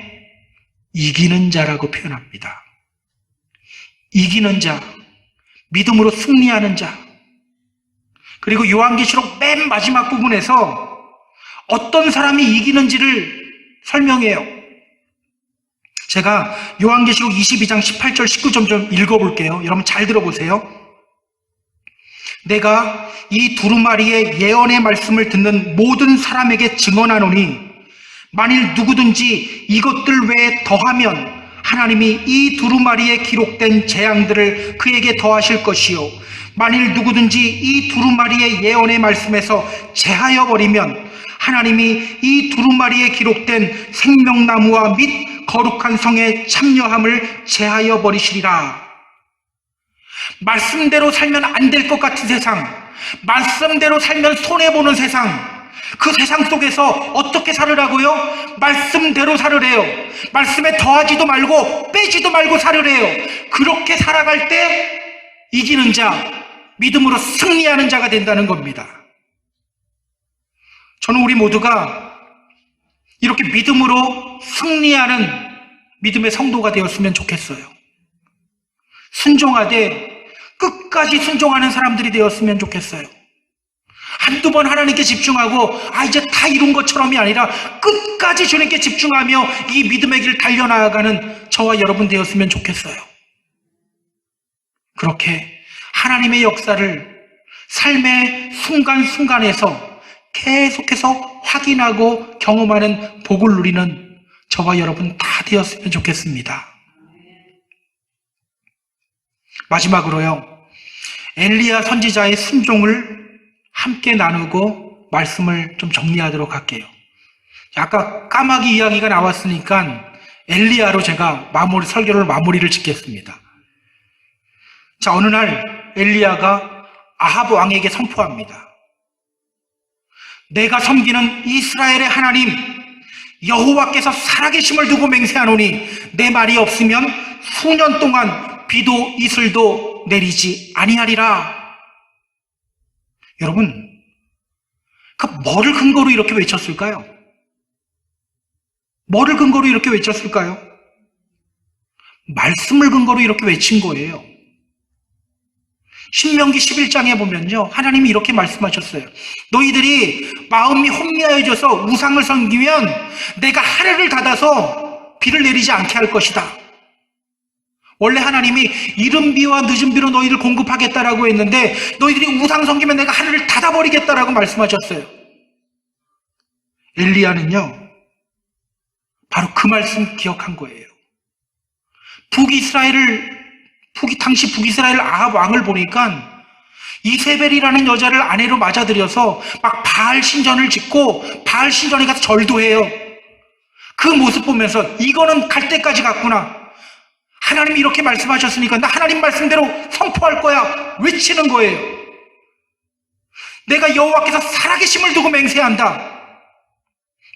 이기는 자라고 표현합니다. 이기는 자, 믿음으로 승리하는 자. 그리고 요한계시록 맨 마지막 부분에서 어떤 사람이 이기는지를 설명해요. 제가 요한계시록 22장 18절 19절 좀 읽어볼게요. 여러분 잘 들어보세요. 내가 이 두루마리의 예언의 말씀을 듣는 모든 사람에게 증언하노니 만일 누구든지 이것들 외에 더하면 하나님이 이 두루마리에 기록된 재앙들을 그에게 더하실 것이요, 만일 누구든지 이 두루마리의 예언의 말씀에서 제하여 버리면 하나님이 이 두루마리에 기록된 생명나무와 및 거룩한 성에 참여함을 제하여 버리시리라. 말씀대로 살면 안 될 것 같은 세상, 말씀대로 살면 손해보는 세상, 그 세상 속에서 어떻게 살으라고요? 말씀대로 살으래요. 말씀에 더하지도 말고 빼지도 말고 살으래요. 그렇게 살아갈 때 이기는 자, 믿음으로 승리하는 자가 된다는 겁니다. 저는 우리 모두가 이렇게 믿음으로 승리하는 믿음의 성도가 되었으면 좋겠어요. 순종하되 끝까지 순종하는 사람들이 되었으면 좋겠어요. 한두 번 하나님께 집중하고 이제 다 이룬 것처럼이 아니라 끝까지 주님께 집중하며 이 믿음의 길을 달려나가는 저와 여러분 되었으면 좋겠어요. 그렇게 하나님의 역사를 삶의 순간순간에서 계속해서 확인하고 경험하는 복을 누리는 저와 여러분 다 되었으면 좋겠습니다. 마지막으로요, 엘리야 선지자의 순종을 함께 나누고 말씀을 좀 정리하도록 할게요. 아까 까마귀 이야기가 나왔으니까 엘리야로 제가 설교를 마무리를 짓겠습니다. 자, 어느 날 엘리야가 아합 왕에게 선포합니다. 내가 섬기는 이스라엘의 하나님 여호와께서 살아계심을 두고 맹세하노니 내 말이 없으면 수년 동안 비도 이슬도 내리지 아니하리라. 여러분, 그 뭐를 근거로 이렇게 외쳤을까요? 뭐를 근거로 이렇게 외쳤을까요? 말씀을 근거로 이렇게 외친 거예요. 신명기 11장에 보면요, 하나님이 이렇게 말씀하셨어요. 너희들이 마음이 혼미하여져서 우상을 섬기면 내가 하늘을 닫아서 비를 내리지 않게 할 것이다. 원래 하나님이 이른 비와 늦은 비로 너희를 공급하겠다라고 했는데 너희들이 우상 섬기면 내가 하늘을 닫아버리겠다라고 말씀하셨어요. 엘리야는요, 바로 그 말씀 기억한 거예요. 당시 북이스라엘 아합 왕을 보니까 이세벨이라는 여자를 아내로 맞아들여서 막 바알 신전을 짓고 바알 신전에 가서 절도 해요. 그 모습 보면서 이거는 갈 때까지 갔구나. 하나님이 이렇게 말씀하셨으니까 나 하나님 말씀대로 선포할 거야. 외치는 거예요. 내가 여호와께서 살아계심을 두고 맹세한다.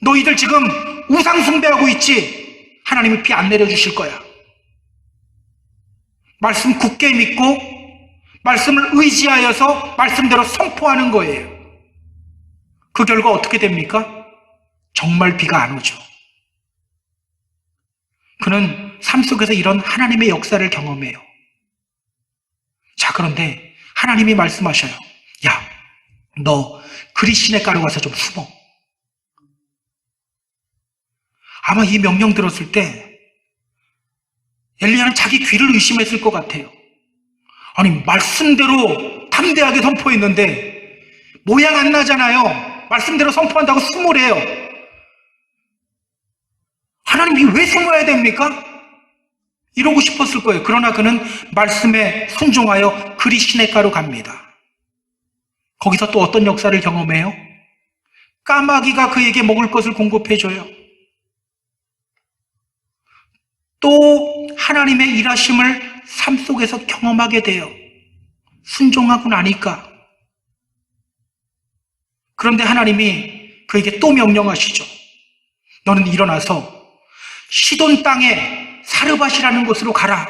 너희들 지금 우상 숭배하고 있지? 하나님이 비 안 내려주실 거야. 말씀 굳게 믿고 말씀을 의지하여서 말씀대로 선포하는 거예요. 그 결과 어떻게 됩니까? 정말 비가 안 오죠. 그는 삶 속에서 이런 하나님의 역사를 경험해요. 자, 그런데 하나님이 말씀하셔요. 야, 너 그리시네가로 가서 좀 숨어. 아마 이 명령 들었을 때 엘리야는 자기 귀를 의심했을 것 같아요. 아니, 말씀대로 담대하게 선포했는데 모양 안 나잖아요. 말씀대로 선포한다고 숨으래요. 하나님이 왜 숨어야 됩니까? 이러고 싶었을 거예요. 그러나 그는 말씀에 순종하여 그리시네가로 갑니다. 거기서 또 어떤 역사를 경험해요? 까마귀가 그에게 먹을 것을 공급해줘요. 또 하나님의 일하심을 삶 속에서 경험하게 돼요. 순종하고 나니까. 그런데 하나님이 그에게 또 명령하시죠. 너는 일어나서 시돈 땅에 사르밧이라는 곳으로 가라.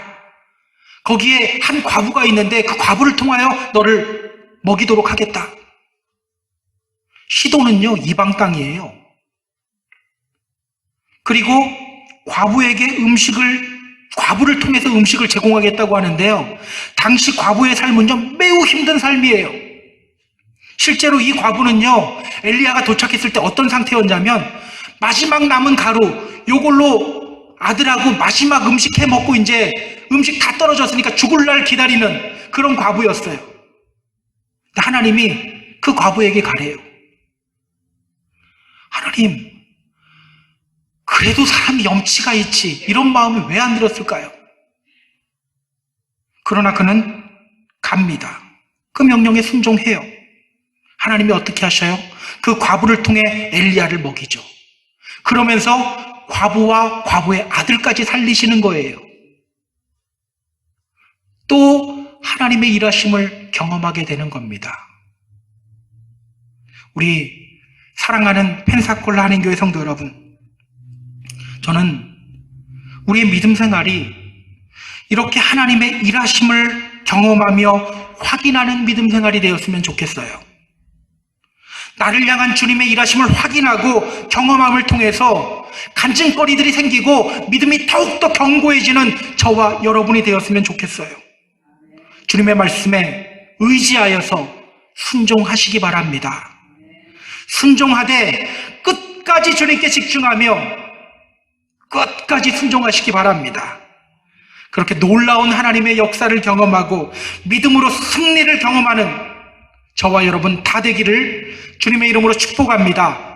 거기에 한 과부가 있는데 그 과부를 통하여 너를 먹이도록 하겠다. 시돈은요, 이방 땅이에요. 그리고 과부에게 과부를 통해서 음식을 제공하겠다고 하는데요, 당시 과부의 삶은요, 매우 힘든 삶이에요. 실제로 이 과부는요, 엘리야가 도착했을 때 어떤 상태였냐면 마지막 남은 가루, 요걸로 아들하고 마지막 음식 해 먹고 이제 음식 다 떨어졌으니까 죽을 날 기다리는 그런 과부였어요. 하나님이 그 과부에게 가래요. 하나님, 그래도 사람이 염치가 있지, 이런 마음이 왜 안 들었을까요? 그러나 그는 갑니다. 그 명령에 순종해요. 하나님이 어떻게 하셔요? 그 과부를 통해 엘리야를 먹이죠. 그러면서 과부와 과부의 아들까지 살리시는 거예요. 또 하나님의 일하심을 경험하게 되는 겁니다. 우리 사랑하는 펜사콜라 한인교회 성도 여러분, 저는 우리의 믿음 생활이 이렇게 하나님의 일하심을 경험하며 확인하는 믿음 생활이 되었으면 좋겠어요. 나를 향한 주님의 일하심을 확인하고 경험함을 통해서 간증거리들이 생기고 믿음이 더욱더 견고해지는 저와 여러분이 되었으면 좋겠어요. 주님의 말씀에 의지하여서 순종하시기 바랍니다. 순종하되 끝까지 주님께 집중하며 끝까지 순종하시기 바랍니다. 그렇게 놀라운 하나님의 역사를 경험하고 믿음으로 승리를 경험하는 저와 여러분 다 되기를 주님의 이름으로 축복합니다.